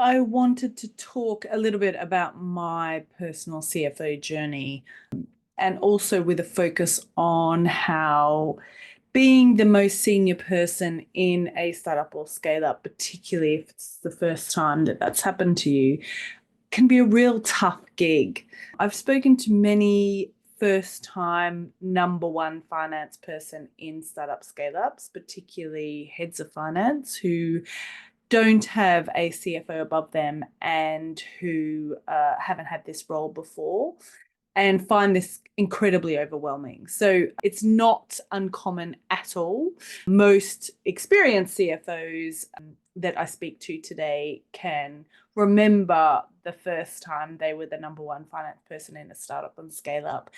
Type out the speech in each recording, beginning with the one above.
I wanted to talk a little bit about my personal CFO journey and also with a focus on how being the most senior person in a startup or scale up, particularly if it's the first time that that's happened to you, can be a real tough gig. I've spoken to many first time number one finance person in startup scale ups, particularly heads of finance who don't have a CFO above them and who haven't had this role before and find this incredibly overwhelming. So it's not uncommon at all. Most experienced CFOs that I speak to today can remember the first time they were the number one finance person in a startup and scale up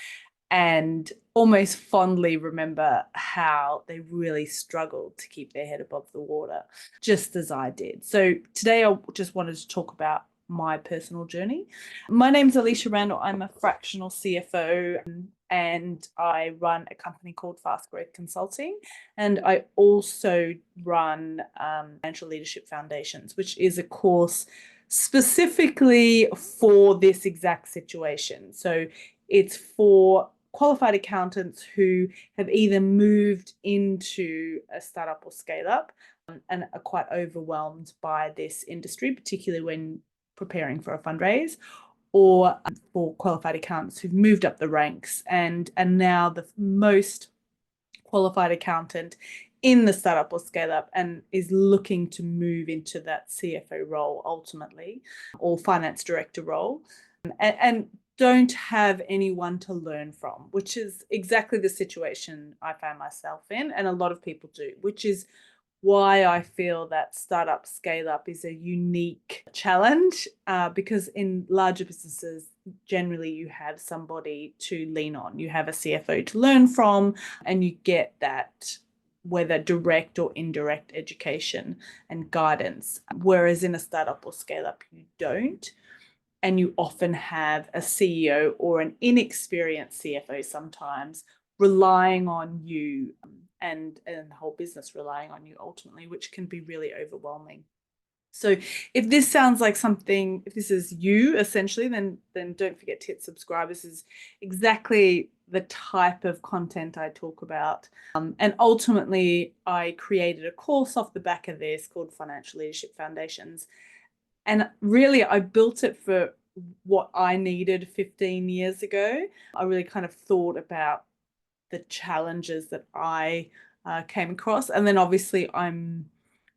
and almost fondly remember how they really struggled to keep their head above the water, just as I did. So today I just wanted to talk about my personal journey. My name's Alysha Randall. I'm a fractional CFO and I run a company called Fast Growth Consulting. And I also run Financial Leadership Foundations, which is a course specifically for this exact situation. So it's for qualified accountants who have either moved into a startup or scale up and are quite overwhelmed by this industry, particularly when preparing for a fundraise, or for qualified accountants who've moved up the ranks and are now the most qualified accountant in the startup or scale up and is looking to move into that CFO role ultimately, or finance director role, and don't have anyone to learn from, which is exactly the situation I found myself in, and a lot of people do, which is why I feel that startup scale up is a unique challenge, because in larger businesses, generally you have somebody to lean on. You have a CFO to learn from, and you get that whether direct or indirect education and guidance. Whereas in a startup or scale up, you don't. And you often have a CEO or an inexperienced CFO sometimes relying on you and the whole business relying on you ultimately, which can be really overwhelming. So if this sounds like something, if this is you essentially, then don't forget to hit subscribe. This is exactly the type of content I talk about. And ultimately, I created a course off the back of this called Financial Leadership Foundations. And really, I built it for what I needed 15 years ago. I really kind of thought about the challenges that I came across. And then obviously I'm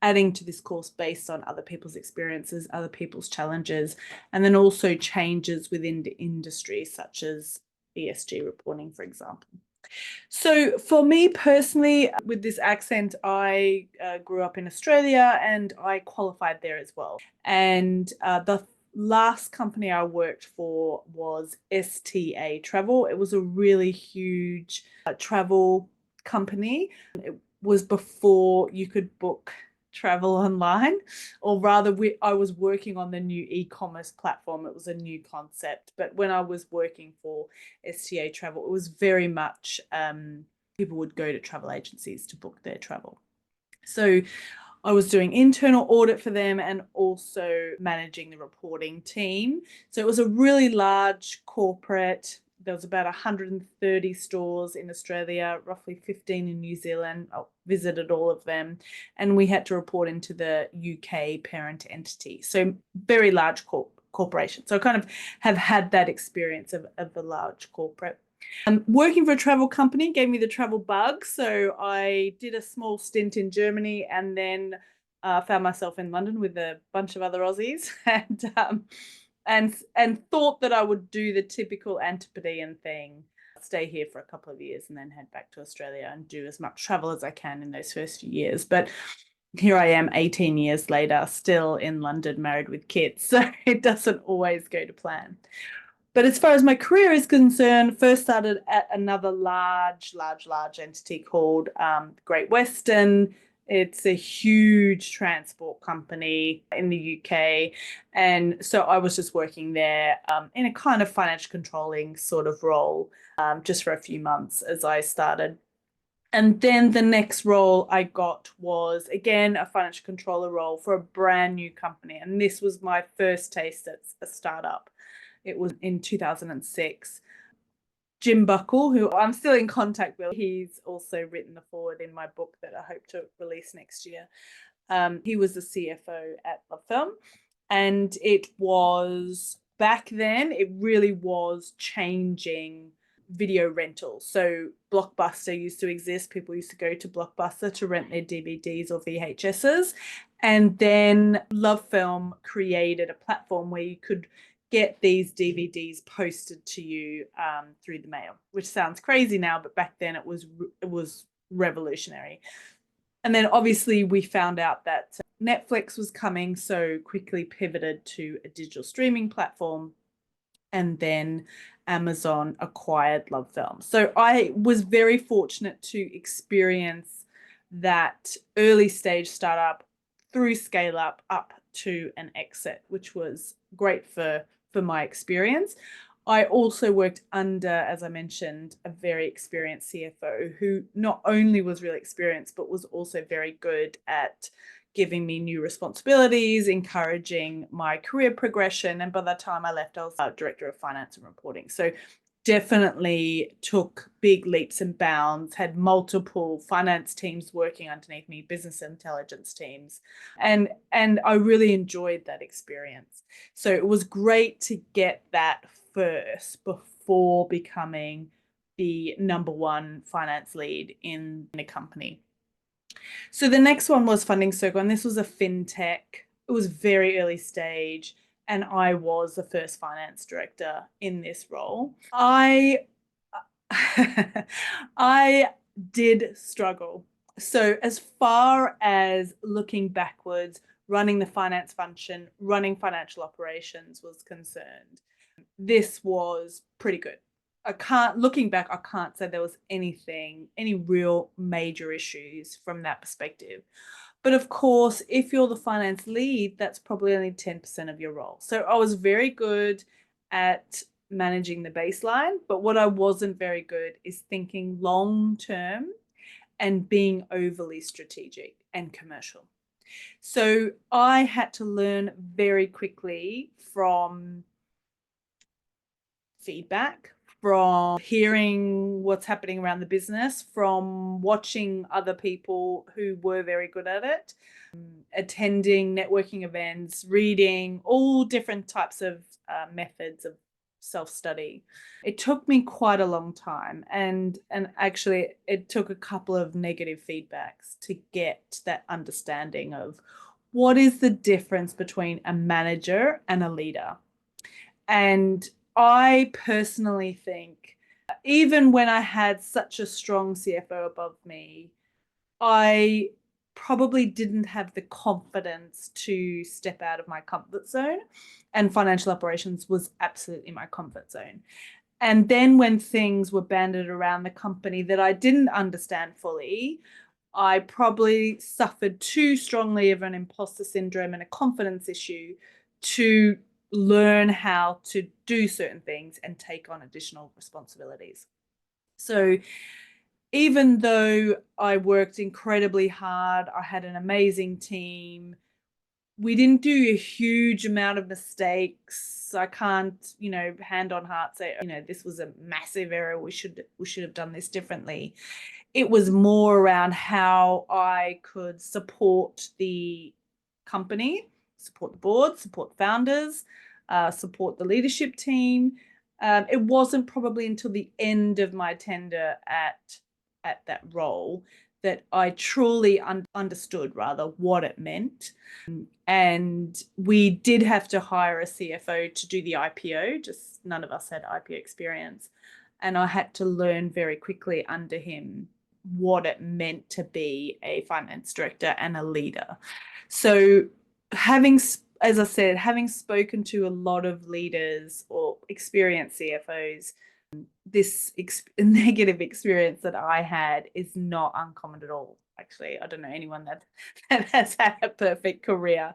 adding to this course based on other people's experiences, other people's challenges, and then also changes within the industry, such as ESG reporting, for example. So for me personally, with this accent, I grew up in Australia and I qualified there as well. And the last company I worked for was STA Travel. It was a really huge travel company. It was before you could book travel online, or rather I was working on the new e-commerce platform. It was a new concept, but when I was working for STA Travel, it was very much people would go to travel agencies to book their travel. So I was doing internal audit for them and also managing the reporting team. So it was a really large corporate. There was about 130 stores in Australia, roughly 15 in New Zealand. I visited all of them, and we had to report into the UK parent entity. So very large corporation. So I kind of have had that experience of a large corporate. Working for a travel company gave me the travel bug. So I did a small stint in Germany and then found myself in London with a bunch of other Aussies and thought that I would do the typical Antipodean thing, stay here for a couple of years and then head back to Australia and do as much travel as I can in those first few years. But here I am 18 years later, still in London, married with kids. So it doesn't always go to plan. But as far as my career is concerned, first started at another large entity called Great Western. It's a huge transport company in the UK. And so I was just working there in a kind of financial controlling sort of role just for a few months as I started. And then the next role I got was, again, a financial controller role for a brand new company. And this was my first taste at a startup. It was in 2006. Jim Buckle, who I'm still in contact with, he's also written the foreword in my book that I hope to release next year. He was the CFO at LoveFilm. And it was, back then, it really was changing video rental. So Blockbuster used to exist. People used to go to Blockbuster to rent their DVDs or VHSs. And then LoveFilm created a platform where you could get these DVDs posted to you through the mail, which sounds crazy now, but back then it was revolutionary. And then obviously we found out that Netflix was coming, so quickly pivoted to a digital streaming platform. And then Amazon acquired LoveFilm. So I was very fortunate to experience that early stage startup through scale up to an exit, which was great for my experience. I also worked under, as I mentioned, a very experienced CFO who not only was really experienced, but was also very good at giving me new responsibilities, encouraging my career progression. And by the time I left, I was director of finance and reporting. So definitely took big leaps and bounds, had multiple finance teams working underneath me, business intelligence teams. And I really enjoyed that experience. So it was great to get that first before becoming the number one finance lead in a company. So the next one was Funding Circle, and this was a fintech. It was very early stage, and I was the first finance director in this role. I did struggle. So as far as looking backwards, running the finance function, running financial operations was concerned, this was pretty good. Looking back, I can't say there was any real major issues from that perspective. But of course, if you're the finance lead, that's probably only 10% of your role. So I was very good at managing the baseline, but what I wasn't very good is thinking long term and being overly strategic and commercial. So I had to learn very quickly from feedback, from hearing what's happening around the business, from watching other people who were very good at it, attending networking events, reading all different types of methods of self-study. It took me quite a long time, and actually it took a couple of negative feedbacks to get that understanding of what is the difference between a manager and a leader. And I personally think, even when I had such a strong CFO above me, I probably didn't have the confidence to step out of my comfort zone. And financial operations was absolutely my comfort zone. And then when things were banded around the company that I didn't understand fully, I probably suffered too strongly of an imposter syndrome and a confidence issue to learn how to do certain things and take on additional responsibilities. So even though I worked incredibly hard, I had an amazing team, we didn't do a huge amount of mistakes. I can't, hand on heart say, this was a massive error. We should have done this differently. It was more around how I could support the company, support the board, support founders, support the leadership team. It wasn't probably until the end of my tenure at that role that I truly understood rather what it meant. And we did have to hire a CFO to do the IPO, just none of us had IPO experience. And I had to learn very quickly under him what it meant to be a finance director and a leader. So as I said, having spoken to a lot of leaders or experienced CFOs, this negative experience that I had is not uncommon at all. Actually, I don't know anyone that has had a perfect career.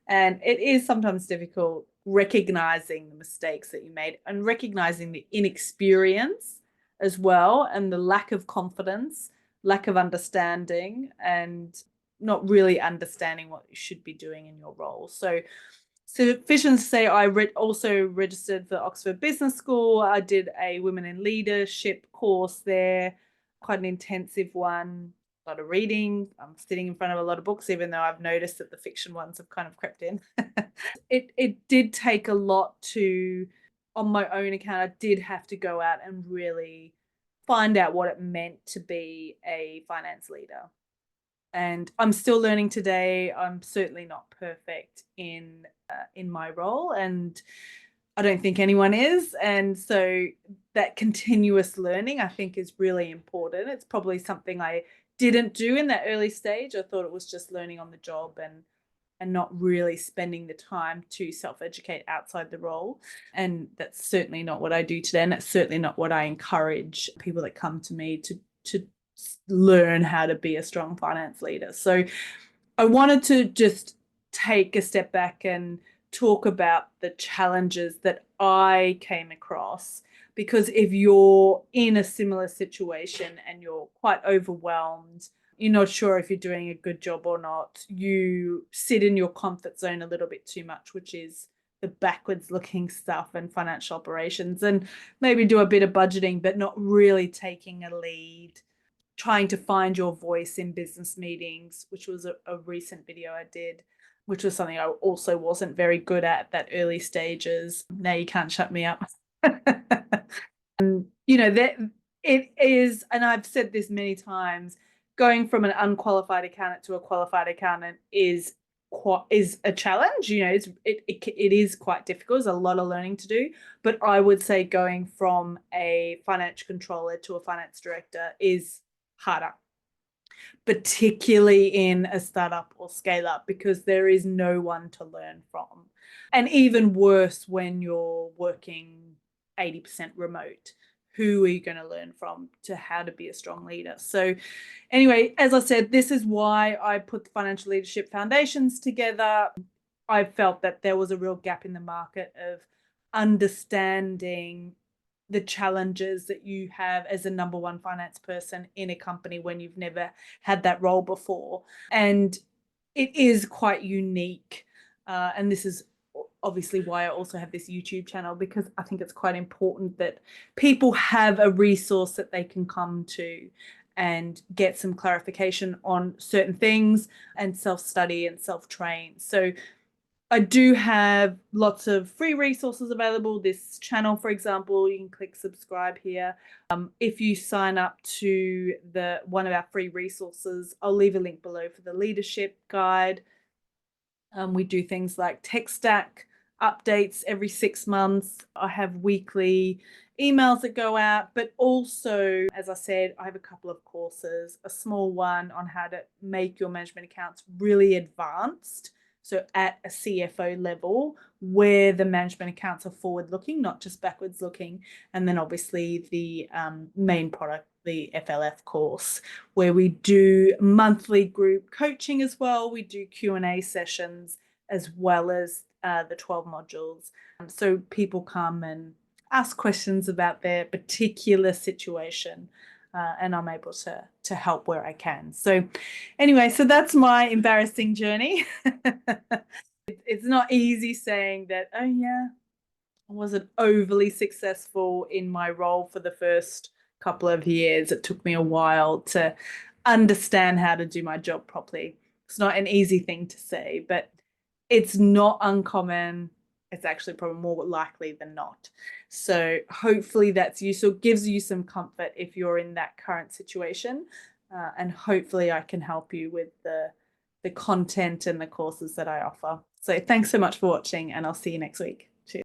And it is sometimes difficult recognizing the mistakes that you made and recognizing the inexperience as well and the lack of confidence lack of understanding and not really understanding what you should be doing in your role. So sufficient to say, I also registered for Oxford Business School. I did a Women in Leadership course there, quite an intensive one, a lot of reading. I'm sitting in front of a lot of books, even though I've noticed that the fiction ones have kind of crept in. It did take a lot to, on my own account, I did have to go out and really find out what it meant to be a finance leader. And I'm still learning today. I'm certainly not perfect in my role, and I don't think anyone is. And so that continuous learning, I think, is really important. It's probably something I didn't do in that early stage. I thought it was just learning on the job and not really spending the time to self-educate outside the role. And that's certainly not what I do today. And that's certainly not what I encourage people that come to me to learn how to be a strong finance leader. So I wanted to just take a step back and talk about the challenges that I came across, because if you're in a similar situation and you're quite overwhelmed, you're not sure if you're doing a good job or not, you sit in your comfort zone a little bit too much, which is the backwards looking stuff and financial operations, and maybe do a bit of budgeting, but not really taking a lead, trying to find your voice in business meetings, which was a recent video I did, which was something I also wasn't very good at that early stages. Now you can't shut me up. That it is, and I've said this many times, going from an unqualified accountant to a qualified accountant is a challenge. It is quite difficult. There's a lot of learning to do, but I would say going from a financial controller to a finance director is harder, particularly in a startup or scale up, because there is no one to learn from. And even worse when you're working 80% remote. Who are you going to learn from to how to be a strong leader? So anyway, as I said, this is why I put the Financial Leadership Foundations together. I felt that there was a real gap in the market of understanding the challenges that you have as a number one finance person in a company when you've never had that role before. And it is quite unique. And this is obviously why I also have this YouTube channel, because I think it's quite important that people have a resource that they can come to and get some clarification on certain things and self-study and self-train. So I do have lots of free resources available. This channel, for example, you can click subscribe here. If you sign up to one of our free resources, I'll leave a link below for the leadership guide. We do things like tech stack updates every 6 months. I have weekly emails that go out, but also, as I said, I have a couple of courses, a small one on how to make your management accounts really advanced. So at a CFO level, where the management accounts are forward looking, not just backwards looking. And then obviously the main product, the FLF course, where we do monthly group coaching as well. We do Q&A sessions as well as the 12 modules. So people come and ask questions about their particular situation, and I'm able to help where I can. So anyway, so that's my embarrassing journey. It's not easy saying that, oh yeah, I wasn't overly successful in my role for the first couple of years. It took me a while to understand how to do my job properly. It's not an easy thing to say, but it's not uncommon. It's actually probably more likely than not. So hopefully that's useful, gives you some comfort if you're in that current situation. And hopefully I can help you with the content and the courses that I offer. So thanks so much for watching, and I'll see you next week.